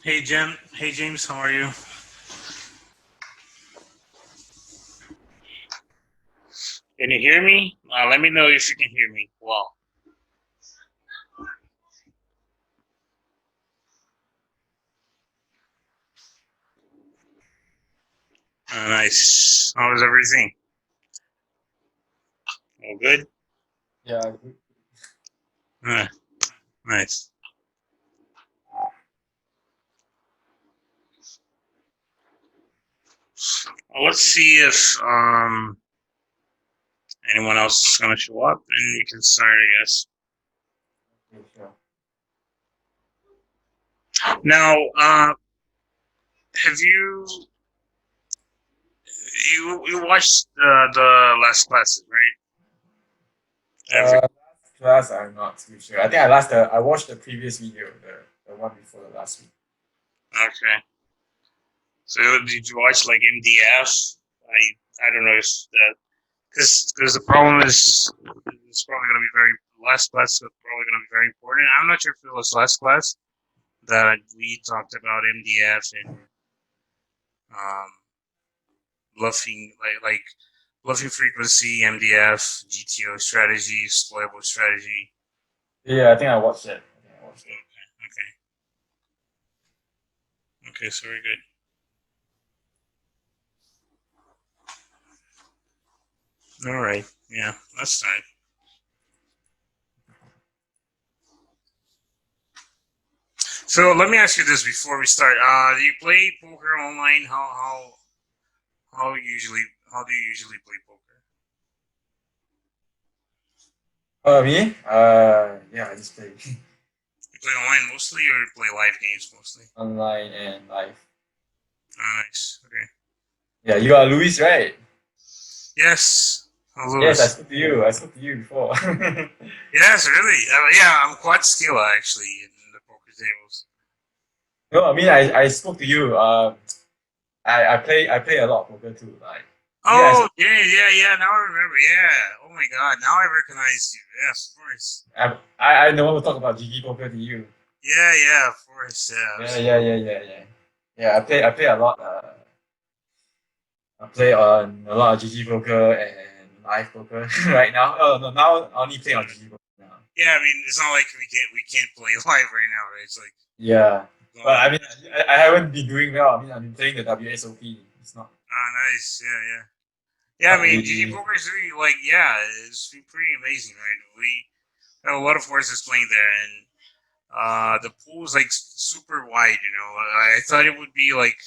Hey Jen, hey James, how are you? Can you hear me? Let me know if you can hear me. Well, nice. How was everything? All good. Yeah, Uh, nice. Well, let's see if anyone else is gonna show up, and we can start. I guess. yeah, sure. Now, have you watched the last classes, right? Every Last class, I'm not too sure. I think I watched the previous video, the one before the last week. okay. So did you watch like MDF? I don't know if that because the problem is it's probably going to be very last class is probably going to be very important. I'm not sure if it was last class that we talked about MDF and um, bluffing like bluffing frequency, MDF, GTO strategy, exploitable strategy. Yeah, I think I watched it. I think I watched it. Okay, okay, so very good. All right, yeah, that's fine. So let me ask you this before we start. Do you play poker online? How usually how do you usually play poker? Me? Yeah, I just play You play online mostly, or you play live games mostly? online and live. Nice. Okay. Yeah, you are Luis, right? Yes. Oh, Yes, I Lewis. spoke to you. I spoke to you before. Yes, really. Yeah, I'm Quadskilla actually in the poker tables. No, I mean I spoke to you. I play a lot of poker too. Like yeah, Oh, yeah, yeah, yeah. Now I remember. Yeah. Oh my God. Now I recognize you. Yes, of course. I know to talk about GG poker to you. Yeah, yeah, of course. Yeah, Yeah, yeah, yeah, yeah, yeah. Yeah, I play a lot. I play on a lot of GG poker and live poker right now. Oh no, now I only play on GG poker now. yeah. I mean, it's not like we can't play live right now, right? It's like Yeah, but going. I mean, I haven't been doing well. I mean, I've been playing the WSOP. It's Ah, nice. Yeah, yeah. Yeah, I not mean, GG really. Poker is really like, yeah, it's been pretty amazing, right? We have a lot of horses playing there, and the pool is like super wide. I thought it would be like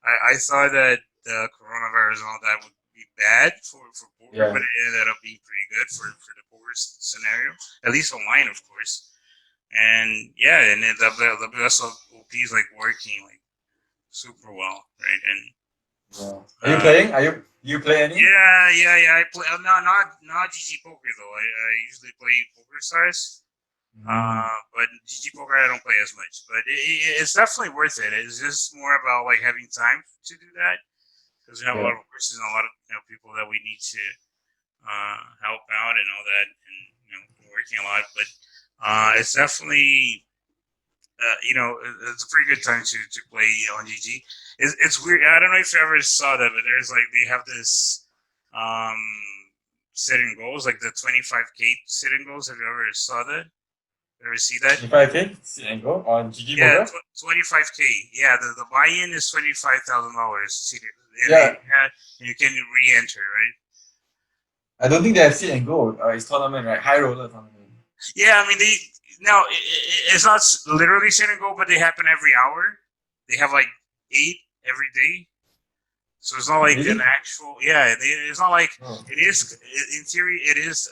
I thought that the coronavirus and all that would be bad for poker, Yeah, but it ended up being pretty good for the poker scenario, at least online, of course. And yeah, and then the WSOP is like working like super well, right? And yeah. Are you uh, playing? Do you play any? yeah, yeah, yeah. I play. No, not GG Poker though. I usually play Poker Stars. Mm, But GG Poker I don't play as much. But it's definitely worth it. It's just more about like having time to do that because we have a yeah. lot of courses and a lot of people that we need to help out and all that, and working a lot. But it's definitely it's a pretty good time to play on GG. It's weird. I don't know if you ever saw that, but there's like they have this um setting goals like the 25K setting goals. Have you ever saw that? Ever see that? 25K and go on GG Yeah, poker. 25K. Yeah, the buy-in is $25,000. And Yeah, you can re-enter, right? I don't think they have sit and go. It's tournament, right? High roller tournament. Yeah, I mean they now it's not literally sit and go, but they happen every hour. They have like eight every day. So it's not Oh, like an really? actual. Yeah, it's not like Oh, it is. In theory, it is.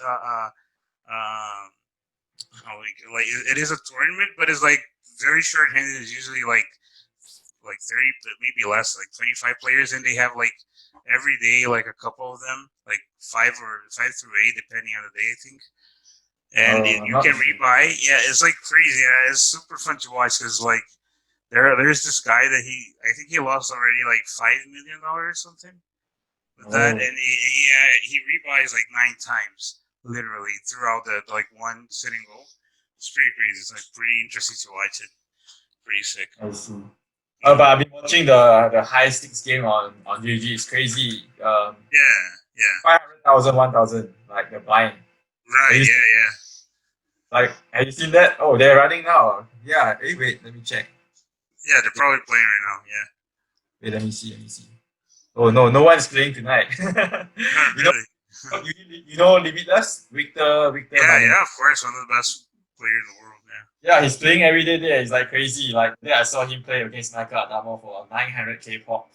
Like it is a tournament, but it's like very short-handed. It's usually like 30, maybe less, like 25 players, and they have like every day like a couple of them, like five through eight, depending on the day, I think. And I'm you not can too sure. rebuy. Yeah, it's like crazy. Yeah, it's super fun to watch because like there's this guy that I think he lost already like $5 million or something with that, Oh, and he rebuys like nine times literally throughout the like one sitting goal. It's pretty crazy. It's like pretty interesting to watch it. pretty sick. I see. But I've been watching the high stakes game on GG. It's crazy. Yeah. 500,000, 1,000, like the blind. Right. Yeah. Like, have you seen that? Oh, they're running now. Yeah. Hey, wait, let me check. Yeah, they're probably playing right now. Yeah. Wait, let me see. Oh no, no one's playing tonight. Not you know, really. you know, Limitless, Victor Biden. Yeah. Of course, one of the best players in the world. Yeah. Yeah, he's playing every day there. He's like crazy. Like there, I saw him play against Michael Adamo for 900k pop.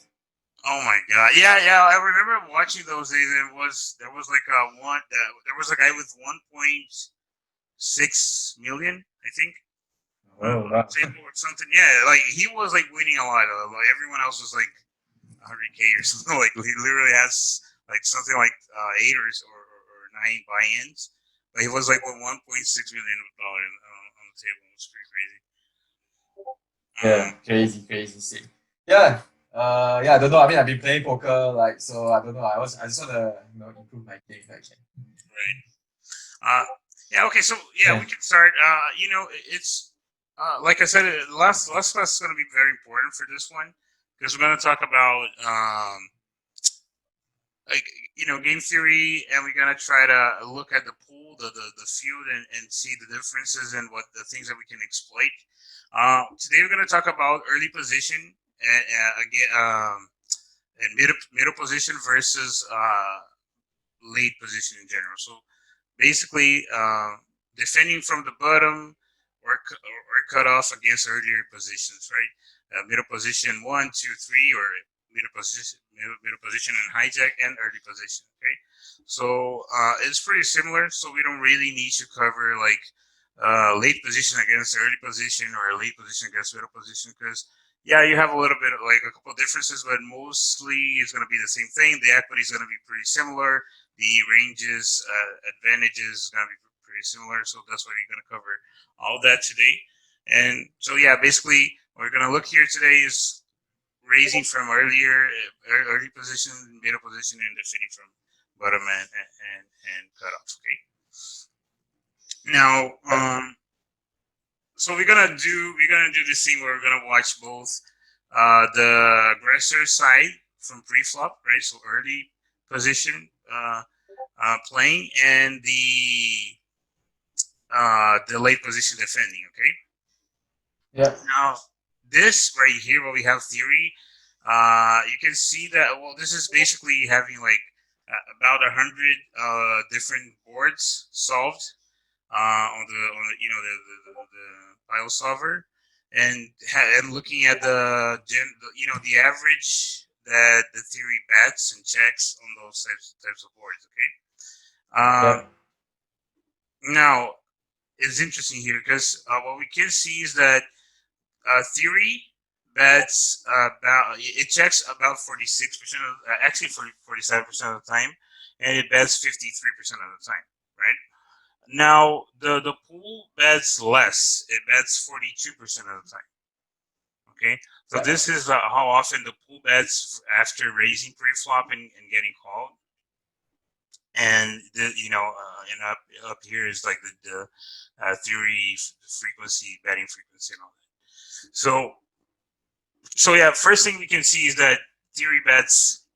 Oh my god. Yeah. I remember watching those days. And there was like there was a guy with 1.6 million, I think. Oh wow. Table or something. Yeah, like he was like winning a lot. Like everyone else was like 100k or something. Like he literally has like something like eight or nine buy-ins, but he was like with 1.6 million dollars on the table. It was pretty crazy. Yeah, crazy sick. Yeah. Yeah, I don't know. I mean, I've been playing poker, like, so I don't know. I just want to, improve my game if I can. Right. Yeah. Okay. So Yeah. we can start. It's like I said, the last class is going to be very important for this one because we're going to talk about like game theory, and we're gonna try to look at the pool, the field, and see the differences and what the things that we can exploit. Today we're gonna talk about early position and again and middle position versus late position in general. So basically, defending from the bottom or cut off against earlier positions, right? Middle position 1, 2, 3, or middle position and hijack and early position. Okay, so it's pretty similar. So we don't really need to cover like late position against early position or late position against middle position because yeah, you have a little bit of like a couple of differences, but mostly it's going to be the same thing. The equity is going to be pretty similar. The ranges, advantages is going to be pretty similar. So that's why we're going to cover all that today. And so yeah, basically what we're going to look here today is raising from early position, middle position, and defending from bottom and cutoff. Okay. Now, so we're gonna do this thing where we're gonna watch both the aggressor side from pre-flop, right? So early position playing and the late position defending. Okay. Yeah. Now this right here, where we have theory, you can see that. Well, this is basically having like about 100 different boards solved on the file solver, and looking at the average that the theory bets and checks on those types of boards. Okay. Yeah. Now it's interesting here because what we can see is that theory bets about it checks about 46% of actually 47% of the time, and it bets 53% of the time, right? Now the pool bets less. It bets 42% of the time. Okay, so this is how often the pool bets after raising pre-flop and getting called, and and up here is like the theory frequency, betting frequency, and all that. So yeah, first thing we can see is that theory bets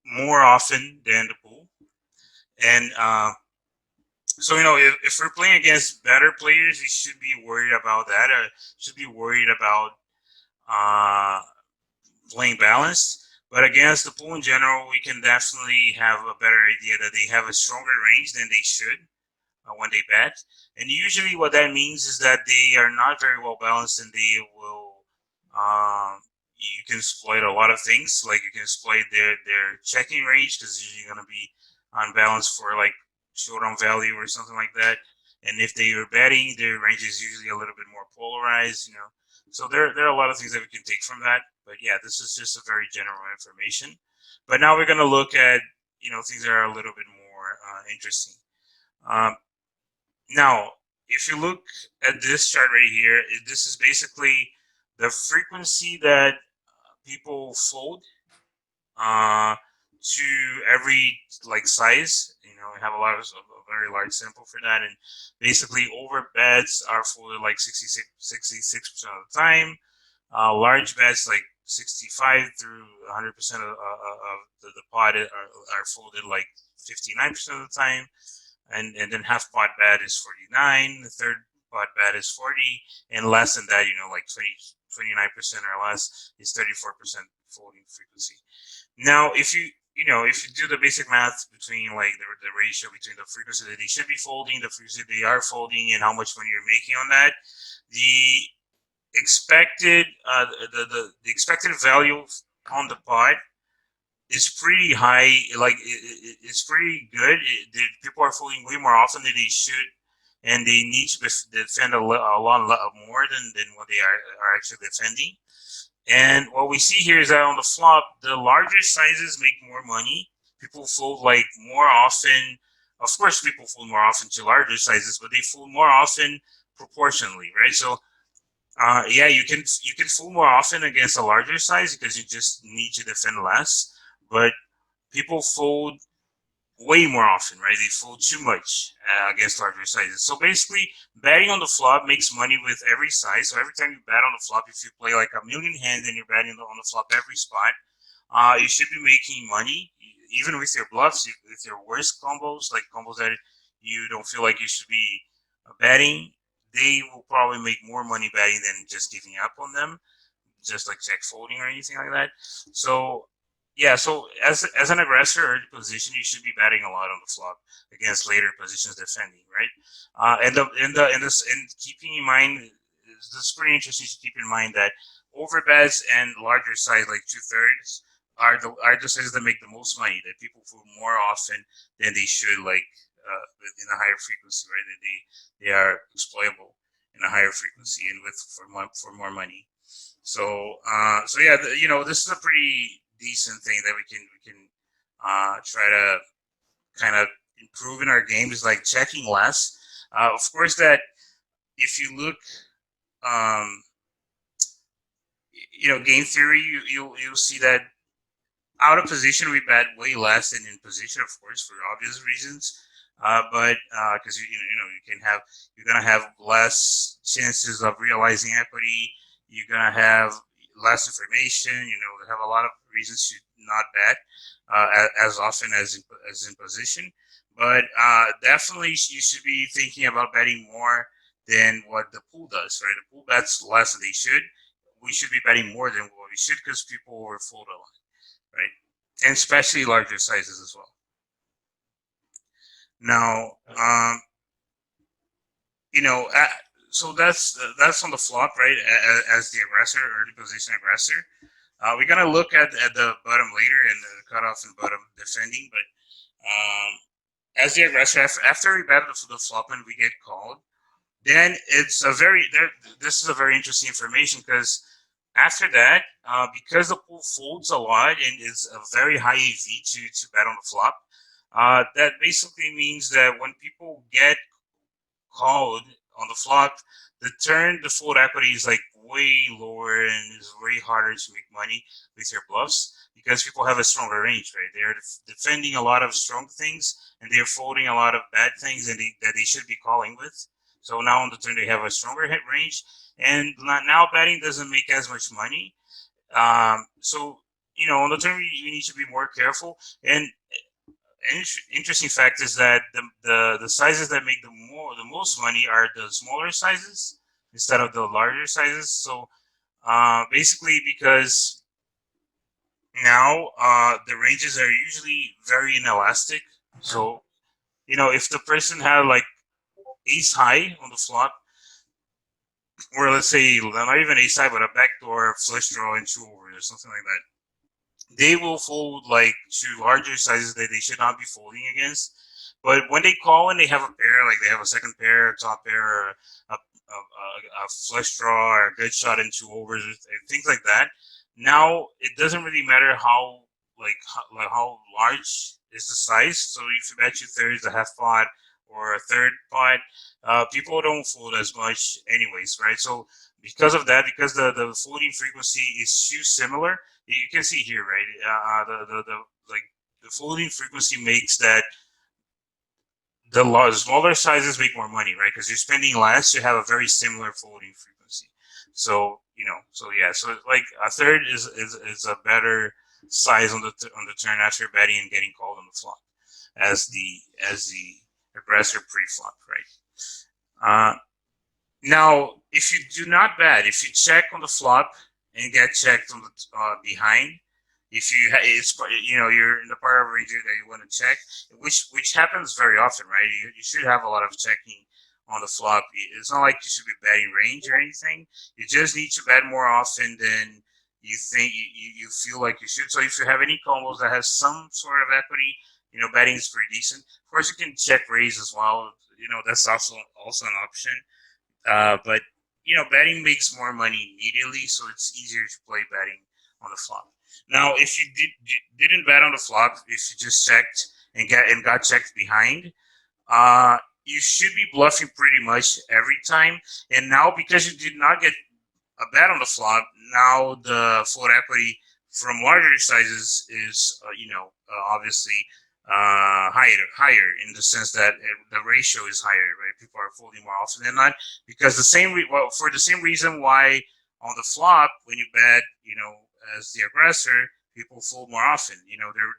more often than the pool, and so if we're playing against better players, you should be worried about that. Or should be worried about uh, playing balanced. But against the pool in general, we can definitely have a better idea that they have a stronger range than they should when they bet. And usually, what that means is that they are not very well balanced, and they will. You can exploit a lot of things. Like you can exploit their checking range because it's usually going to be unbalanced for like showdown value or something like that. And if they are betting, their range is usually a little bit more polarized. So there are a lot of things that we can take from that. But yeah, this is just a very general information. But now we're going to look at things that are a little bit more interesting. Now, if you look at this chart right here, this is basically the frequency that people fold to every like size. You know, we have a very large sample for that, and basically over bets are folded like 66% of the time. Large bets like 65 through 100% of the pot are folded like 59% of the time, and then half pot bet is 49. The third pot bet is 40, and less than that, you know, like 29% or less is 34% folding frequency. Now, if you do the basic math between like the ratio between the frequency that they should be folding, the frequency they are folding, and how much money you're making on that, the expected the expected value on the pot is pretty high. Like it's pretty good. People are folding way more often than they should, and they need to defend a lot more than what they are actually defending. And what we see here is that on the flop, the larger sizes make more money. People fold like more often. Of course, people fold more often to larger sizes, but they fold more often proportionally, right? So, yeah, you can fold more often against a larger size because you just need to defend less. But people fold way more often, right? They fold too much against larger sizes. So basically, betting on the flop makes money with every size. So every time you bet on the flop, if you play like a million hands and you're betting on the flop every spot, you should be making money, even with your bluffs, with your worst combos, like combos that you don't feel like you should be betting. They will probably make more money betting than just giving up on them, just like check folding or anything like that. So yeah, so as an aggressor early position, you should be betting a lot on the flop against later positions defending, right? And keeping in mind, this is pretty interesting to keep in mind that overbets and larger size, like 2/3, are the sizes that make the most money. That people fold more often than they should, like in a higher frequency, right? That they are exploitable in a higher frequency and with for more money. So, so yeah, this is a pretty decent thing that we can try to kind of improve in our game is like checking less. Of course, that if you look, um, game theory, you'll see that out of position we bet way less than in position, of course, for obvious reasons. But because you're gonna have less chances of realizing equity. You're gonna have less information. They have a lot of reasons to not bet as often as in position. But definitely, you should be thinking about betting more than what the pool does. Right, the pool bets less than they should. We should be betting more than what we should because people overfold a lot, right? And especially larger sizes as well. Now, so that's on the flop, right? As the aggressor, early position aggressor. We're gonna look at the bottom later and the cutoff and bottom defending, but as the aggressor, after we bet the flop and we get called, then this is a very interesting information because after that, because the pool folds a lot and is a very high AV to bet on the flop, that basically means that when people get called on the flop, the fold equity is like way lower and it's way harder to make money with your bluffs because people have a stronger range, right? They're defending a lot of strong things and they're folding a lot of bad things that they should be calling with. So now on the turn they have a stronger hit range, and now betting doesn't make as much money. So on the turn you need to be more careful. And an interesting fact is that the sizes that make the most money are the smaller sizes instead of the larger sizes. So basically, because now the ranges are usually very inelastic. So if the person had like ace high on the flop, or let's say not even ace high, but a backdoor flush draw and 2 overs or something like that, they will fold like to larger sizes that they should not be folding against. But when they call and they have a pair, like they have a second pair, a top pair, or a flush draw, or a good shot in 2 overs, and things like that, now it doesn't really matter how large is the size. So if you bet 2/3, a half pot, or a third pot, people don't fold as much anyways, right? So because of that, because the folding frequency is too similar, you can see here, right? The like folding frequency makes that the smaller sizes make more money, right? Because you're spending less, you have a very similar folding frequency. So so like a third is a better size on the turn after betting and getting called on the flop, as the aggressor pre-flop, right? Now, if you do not bet, if you check on the flop and get checked on the behind, if you it's you're in the part of region that you want to check, which happens very often, right? You should have a lot of checking on the flop. It's not like you should be betting range or anything. You just need to bet more often than you think you feel like you should. So if you have any combos that has some sort of equity, betting is pretty decent. Of course, you can check raise as well. That's also an option. But betting makes more money immediately, so it's easier to play betting on the flop. Now, if you didn't bet on the flop, if you just checked and got checked behind, you should be bluffing pretty much every time. And now, because you did not get a bet on the flop, now the float equity from larger sizes is obviously higher in the sense that the ratio is higher, right? People are folding more often than not because for the same reason why on the flop when you bet, as the aggressor, people fold more often.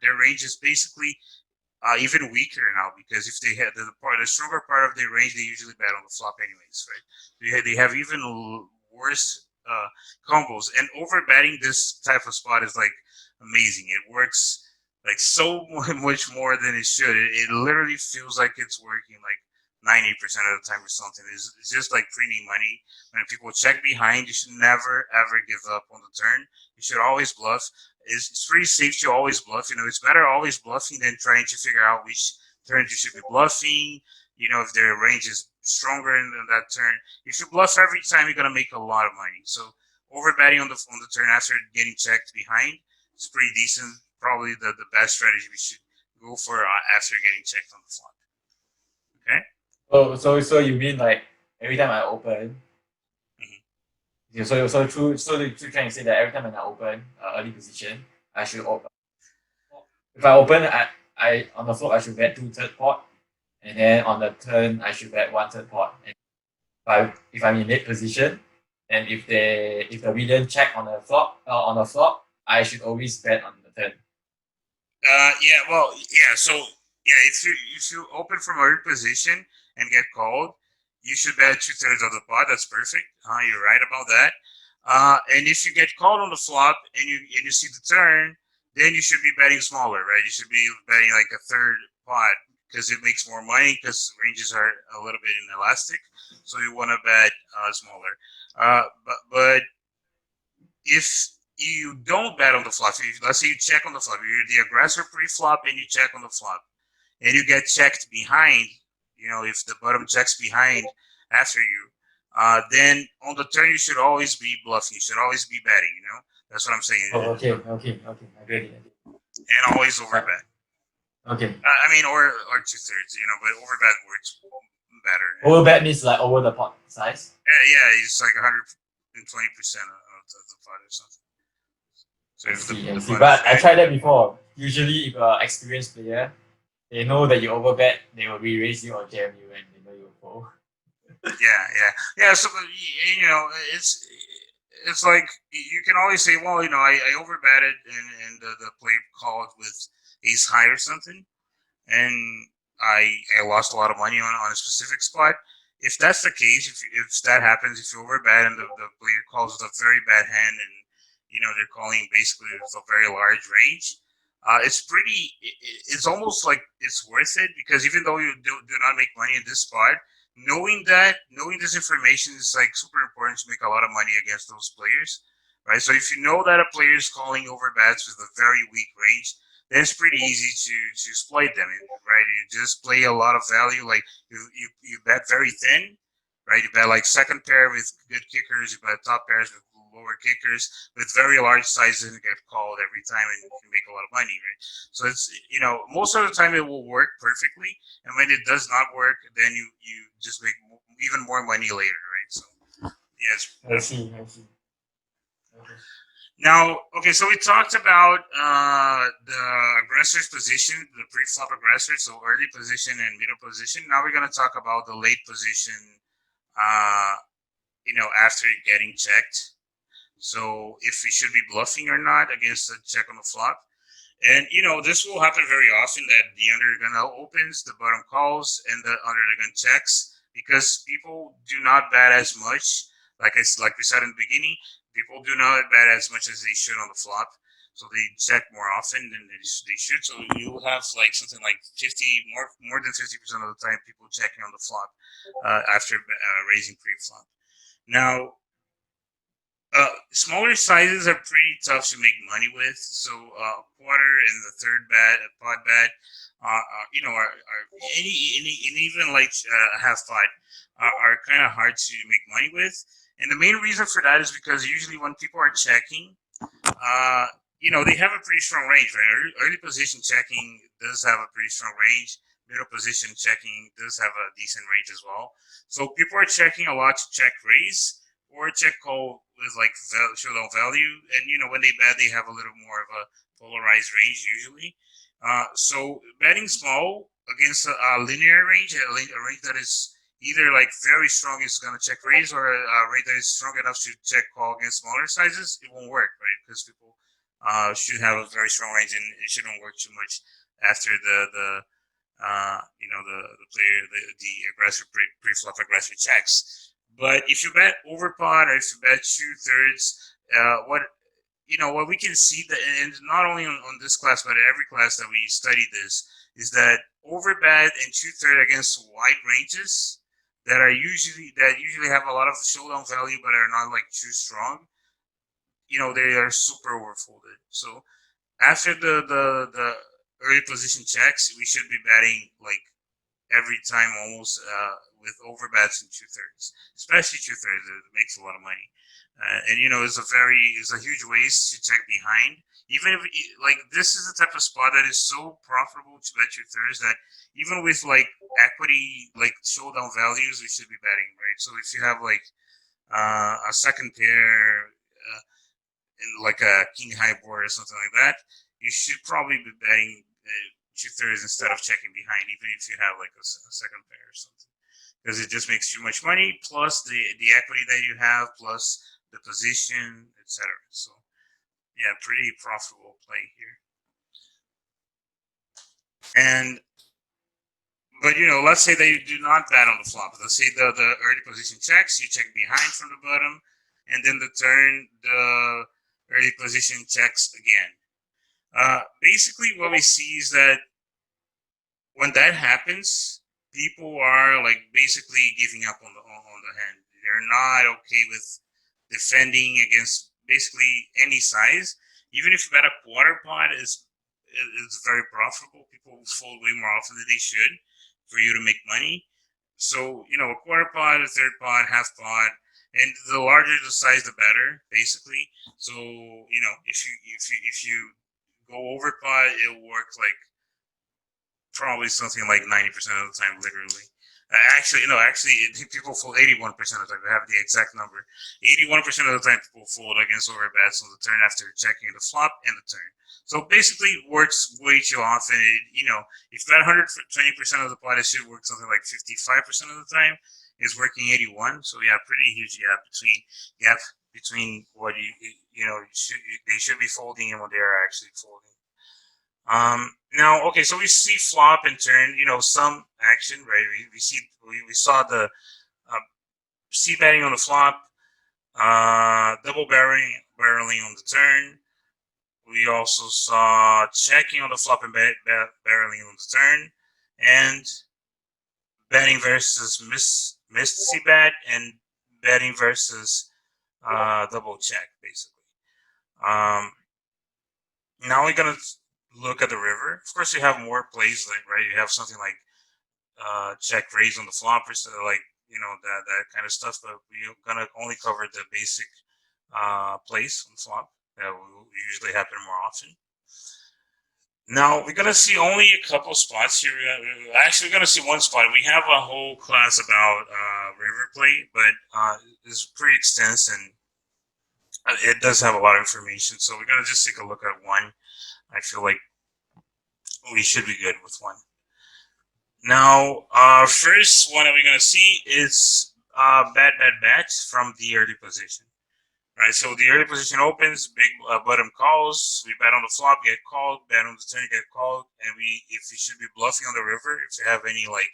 Their range is basically even weaker now because if they had the stronger part of their range, they usually bet on the flop anyways, right? They have even worse combos, and over betting this type of spot is like amazing. It works like so much more than it should. It literally feels like it's working like 90% of the time or something. It's just like printing money. When people check behind, you should never ever give up on the turn. You should always bluff. It's pretty safe to always bluff. It's better always bluffing than trying to figure out which turns you should be bluffing. If their range is stronger in that turn, you should bluff every time. You're gonna make a lot of money. So over betting on the turn after getting checked behind is pretty decent. Probably the best strategy we should go for after getting checked on the flop. Okay. Oh, so you mean like every time I open, yeah, so you're trying to say that every time when I open early position, I should open. If I open, I on the flop I should bet 2 third pot, and then on the turn I should bet 1 third pot. And if I'm in late position, and if the villain check on the flop, I should always bet on the turn. If you open from early position and get called, you should bet 2/3 of the pot. That's perfect. You're right about that. And if you get called on the flop and you see the turn, then you should be betting smaller, right? You should be betting like a third pot because it makes more money because ranges are a little bit inelastic. So you want to bet smaller. But if you don't bet on the flop, let's say you check on the flop, you're the aggressor pre-flop and you check on the flop, and you get checked behind, if the bottom checks behind after you, then on the turn you should always be bluffing. You should always be betting. That's what I'm saying. Oh, okay. I get it. And always overbet. Okay. Or 2/3. But overbet works better. Overbet means like over the pot size. Yeah, it's like 120% of the pot or something. So I see. But I tried that before. Usually, if an experienced player, they know that you overbet, they will re-raise you or jam you, and they know you will fold. Yeah. So it's like you can always say, well, I overbetted and the player called with ace high or something, and I lost a lot of money on a specific spot. If that's the case, if that happens, if you overbet and the player calls with a very bad hand and they're calling basically with a very large range, it's almost like it's worth it because even though you do not make money in this spot, knowing this information is like super important to make a lot of money against those players, right? So if you know that a player is calling over bets with a very weak range, then it's pretty easy to exploit them, right? You just play a lot of value, like you bet very thin, right? You bet like second pair with good kickers, you bet top pairs with lower kickers with very large sizes and get called every time and you can make a lot of money, right? So it's most of the time it will work perfectly, and when it does not work, then you just make even more money later, right? So yes. I see. Okay. Now, okay, so we talked about the aggressor's position, the pre-flop aggressor, so early position and middle position. Now we're gonna talk about the late position. After getting checked. So if we should be bluffing or not against a check on the flop. And this will happen very often that the under the gun opens, the bottom calls, and the under the gun checks because people do not bet as much. Like we said in the beginning, people do not bet as much as they should on the flop. So they check more often than they should. So you have like something like 50 more than 50% of the time people checking on the flop after raising pre-flop. Now, smaller sizes are pretty tough to make money with. So quarter and the third bet, pot bet, are and even like half pot are kind of hard to make money with. And the main reason for that is because usually when people are checking, they have a pretty strong range, right? Early position checking does have a pretty strong range. Middle position checking does have a decent range as well. So people are checking a lot to check raise or check call with like showdown value. And when they bet, they have a little more of a polarized range usually. So betting small against a linear range, a range that is either like very strong is going to check raise, or a range that is strong enough to check call against smaller sizes, it won't work, right? Because people should have a very strong range, and it shouldn't work too much after the player, the aggressor pre-flop aggressor checks. But if you bet overpot or if you bet 2/3, what we can see that, and not only on this class but every class that we study this, is that overbet and 2/3 against wide ranges that usually have a lot of showdown value but are not like too strong. They are super overfolded. So after the early position checks, we should be betting like every time almost with overbets and 2/3, especially 2/3. It makes a lot of money, and it's a huge waste to check behind. Even if like this is the type of spot that is so profitable to bet 2/3 that even with like equity like showdown values, we should be betting, right? So if you have like a second pair in like a king high board or something like that, you should probably be betting 2/3 instead of checking behind, even if you have like a second pair or something, because it just makes too much money plus the equity that you have plus the position, etc. So yeah, pretty profitable play here. And but let's say that you do not bet on the flop. Let's say the early position checks, you check behind from the bottom, and then the turn the early position checks again. Basically, what we see is that when that happens, people are like basically giving up on the hand. They're not okay with defending against basically any size. Even if you bet a quarter pot, is very profitable. People fold way more often than they should for you to make money. So a quarter pot, a third pot, half pot, and the larger the size, the better, basically. So if you go over pot, it'll work like probably something like 90% of the time, literally. People fold 81% of the time. I have the exact number. 81% of the time, people fold against overbets on the turn after checking the flop and the turn. So basically, it works way too often. If you bet 120% of the pot, it should work something like 55% of the time. It's working 81. So yeah, pretty huge gap between what they should be folding and what they are actually folding. Now, okay, so we see flop and turn, some action, right? We saw the C betting on the flop, double barreling on the turn. We also saw checking on the flop and barreling on the turn, and betting versus missed C bet, and betting versus double check, basically. Now we're gonna look at the river. Of course, you have more plays, right? You have something like check raise on the flop, or so like that kind of stuff. But we're gonna only cover the basic plays on the flop that will usually happen more often. Now we're gonna see only a couple spots here. Actually, we're gonna see one spot. We have a whole class about river play, but it's pretty extensive and it does have a lot of information. So we're gonna just take a look at one. I feel like we should be good with one. Now, first one that we're gonna see is bad bets from the early position. Right, so the early position opens, big bottom calls. We bet on the flop, get called. Bet on the turn, get called. And if you should be bluffing on the river, if you have any like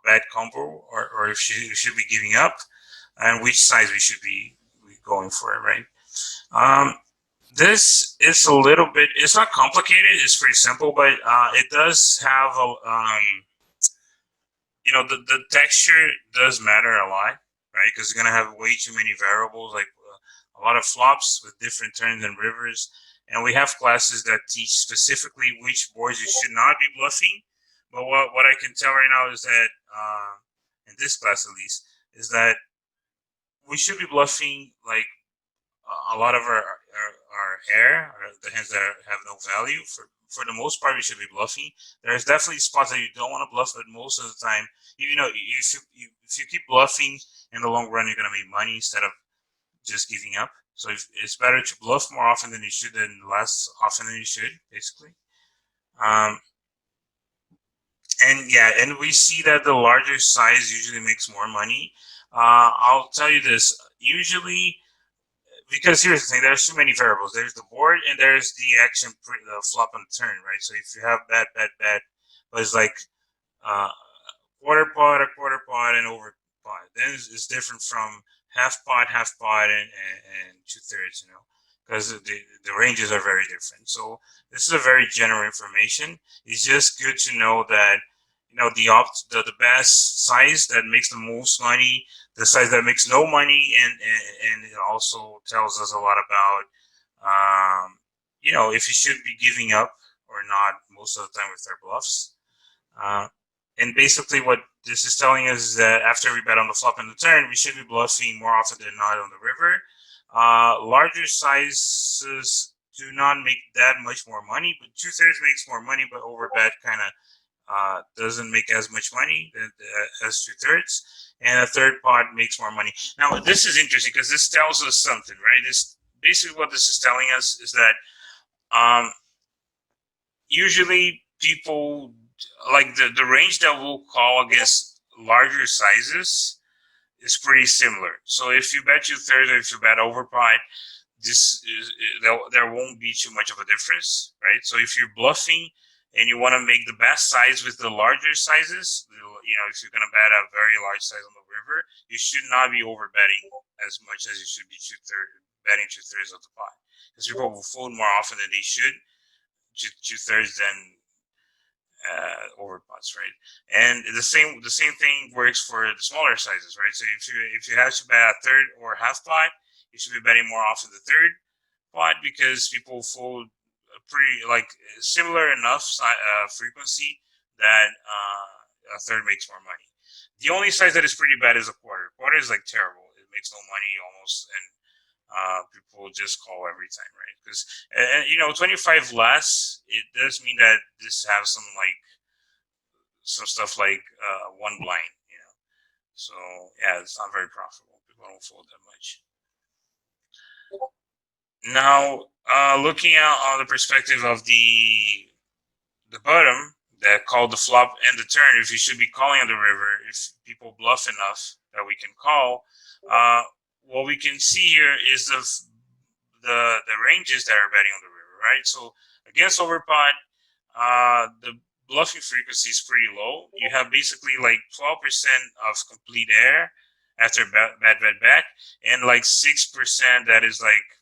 bad combo, or if you should be giving up, and which size we should be going for it, right? This is a little bit. It's not complicated. It's pretty simple, but it does have a the texture does matter a lot, right? Because you're gonna have way too many variables, like a lot of flops with different turns and rivers. And we have classes that teach specifically which boards you should not be bluffing. But what I can tell right now is that, in this class at least, is that we should be bluffing like a lot of our air, or the hands that have no value. For the most part, we should be bluffing. There's definitely spots that you don't want to bluff, but most of the time, if you keep bluffing in the long run, you're gonna make money instead of just giving up. So it's better to bluff more often than you should than less often than you should, basically. And we see that the larger size usually makes more money. I'll tell you this, usually, because here's the thing, there's too many variables. There's the board and there's the action, the flop and turn, right? So if you have bad, but it's like quarter pot, a quarter pot, and over pot, then it's different from half pot, and 2/3, because the ranges are very different. So this is a very general information. It's just good to know that the best size that makes the most money, the size that makes no money, and it also tells us a lot about if you should be giving up or not most of the time with their bluffs. And basically what this is telling us is that after we bet on the flop and the turn, we should be bluffing more often than not on the river. Larger sizes do not make that much more money, but 2/3 makes more money, but over bet kind of doesn't make as much money as 2/3, and a third pot makes more money. Now, this is interesting because this tells us something, right? This basically what this is telling us is that usually people like the range that we'll call against larger sizes is pretty similar. So if you bet 2/3 or if you bet over pot, there won't be too much of a difference, right? So if you're bluffing and you want to make the best size with the larger sizes, if you're going to bet a very large size on the river, you should not be over betting as much as you should be betting 2/3 of the pot, because people will fold more often than they should 2/3 than over pots, right? And the same thing works for the smaller sizes, right? So if you have to bet a third or half pot, you should be betting more often the third pot, because people fold pretty similar enough frequency that a third makes more money. The only size that is pretty bad is a quarter. Quarter is like terrible. It makes no money almost, and people just call every time, right? Because 25 less, it does mean that this has some stuff like one blind, So yeah, it's not very profitable. People don't fold that much. Now, looking out on the perspective of the bottom that called the flop and the turn, if you should be calling on the river, if people bluff enough that we can call, what we can see here is the ranges that are betting on the river, right? So against overpot, the bluffing frequency is pretty low. You have basically like 12% of complete air after bad back, and like 6% that is like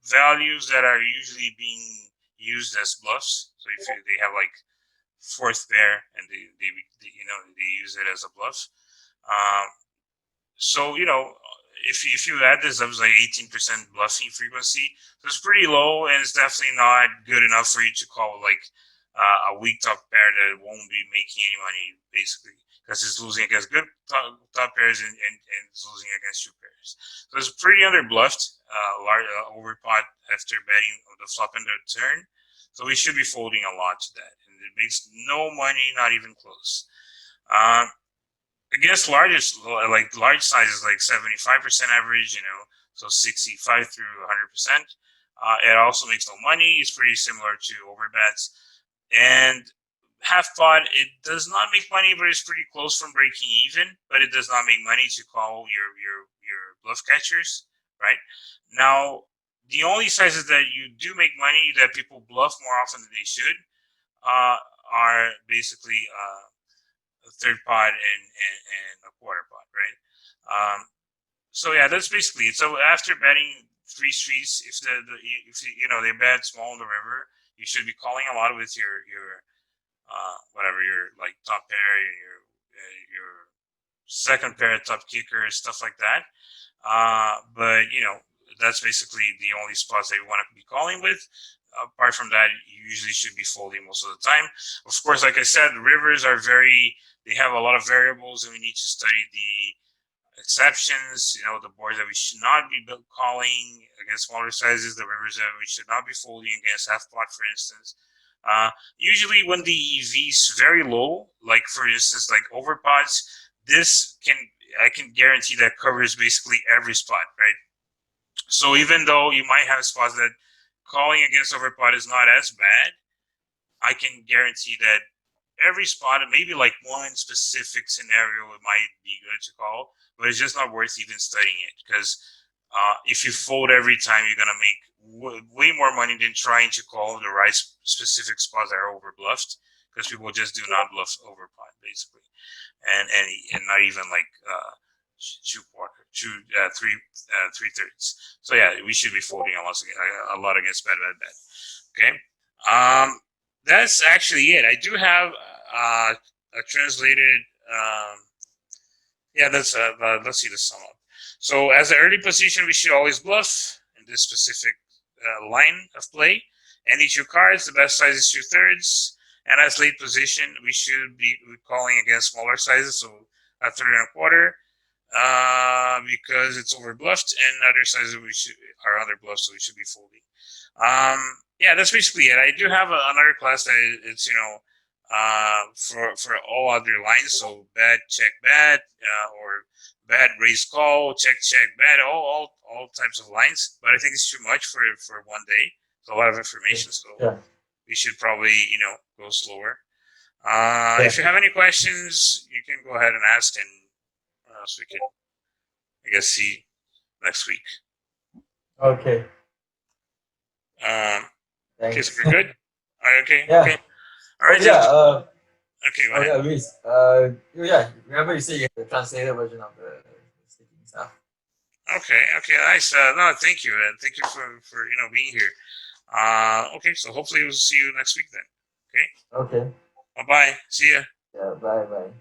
values that are usually being used as bluffs. So if they have like fourth pair and they use it as a bluff. So if you add this up, it's like 18% bluffing frequency. So it's pretty low, and it's definitely not good enough for you to call like a weak top pair that won't be making any money, basically, because it's losing against good top pairs and it's losing against 2 pairs. So it's pretty under bluffed, large overpot after betting the flop and the turn. So we should be folding a lot to that, and it makes no money, not even close. Against large sizes, like 75% average, so 65 through 100%. It also makes no money. It's pretty similar to overbets. And half pot, it does not make money, but it's pretty close from breaking even. But it does not make money to call your bluff catchers, right? Now, the only sizes that you do make money that people bluff more often than they should are basically a third pot and a quarter pot, right? So yeah, that's basically it. So after betting 3 streets, if they bet small in the river, you should be calling a lot with your whatever your like top pair, your second pair top kicker, stuff like that. But that's basically the only spots that you want to be calling with. Apart from that, you usually should be folding most of the time. Of course, like I said, rivers are they have a lot of variables, and we need to study the exceptions. The boards that we should not be calling against smaller sizes, the rivers that we should not be folding against half pot, for instance. Usually when the EV is very low, like for instance, like overpots, I can guarantee that covers basically every spot, right? So even though you might have spots that calling against overpot is not as bad, I can guarantee that every spot, maybe like one specific scenario, it might be good to call, but it's just not worth even studying it, because if you fold every time, you're gonna make way more money than trying to call the right specific spots that are over bluffed, because people just do not bluff over pot basically, and not even like three thirds. So yeah, we should be folding a lot against bad. Okay. That's actually it. I do have a translated. Let's see the sum up. So as an early position, we should always bluff in this specific line of play. Any 2 cards, the best size is 2/3. And as late position, we should be calling against smaller sizes, so a 1/3 and a 1/4, because it's over bluffed, and other sizes are under bluffed, so we should be folding. That's basically it. I do have another class that it's for all other lines, so bet, check, bet, or bet, raise, call, check, bet, all types of lines. But I think it's too much for one day. It's a lot of information, so we should probably go slower. If you have any questions, you can go ahead and ask, and so we can, I guess, see next week. Okay. Okay, so we're good. Okay. Yeah. Okay. All right. Okay. Go ahead. Luiz. Remember you said you have the translated version of the sticking stuff. Okay. Nice. No, thank you. Thank you for being here. Okay. So hopefully we'll see you next week then. Okay. Okay. Bye. See ya. Yeah. Bye.